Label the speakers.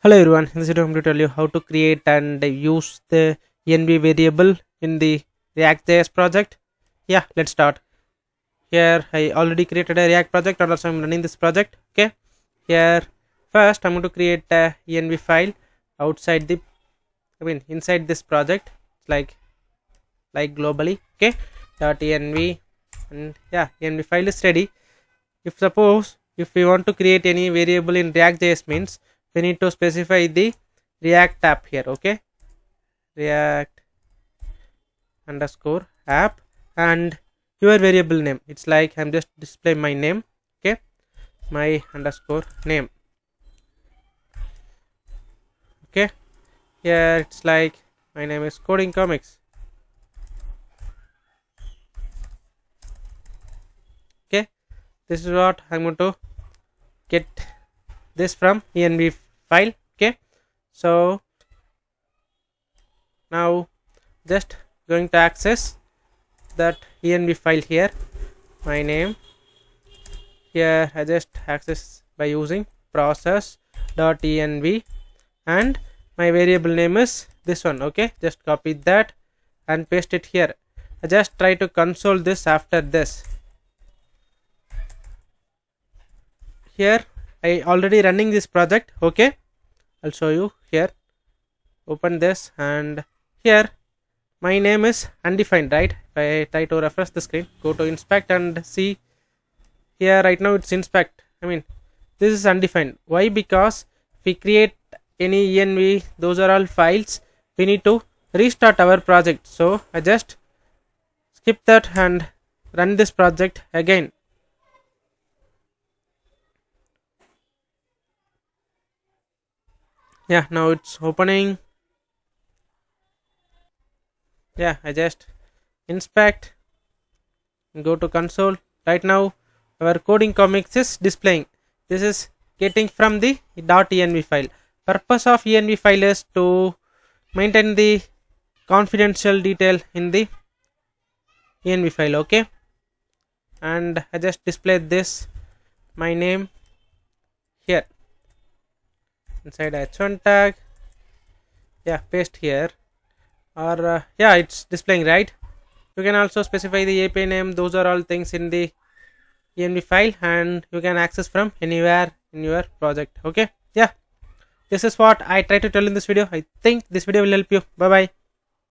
Speaker 1: Hello everyone, in this video I'm going to tell you how to create and use the env variable in the React.js project. Yeah, let's start. Here I already created a React project and also I'm running this project. Okay, here first I'm going to create a env file outside the inside this project, like globally. Okay, .env, and yeah, env file is ready. If we want to create any variable in React.js, means we need to specify the React app here. Okay, React underscore app and your variable name. It's like I'm just display my name. Okay, my underscore name. Okay, here it's like my name is coding comics. Okay, this is what I'm going to get this from env file. Okay, so now just going to access that env file here. My name here I just access by using process.env and my variable name is this one. Okay, just copy that and paste it here. I just try to console this after this. Here I already running this project. Okay, I'll show you here. Open this and here my name is undefined, right? If I try to refresh the screen, go to inspect and see here right now it's inspect. This is undefined. Why? Because if we create any env, those are all files, we need to restart our project. So I just skip that and run this project again. Yeah, now it's opening. Yeah, I just inspect and go to console. Right now our coding comics is displaying. This is getting from the .env file. Purpose of env file is to maintain the confidential detail in the env file. Okay, and I just displayed this my name here inside h1 tag. Yeah, paste here, or yeah, it's displaying, right? You can also specify the API name. Those are all things in the env file and you can access from anywhere in your project. Okay, yeah, this is what I try to tell in this video. I think this video will help you. Bye bye.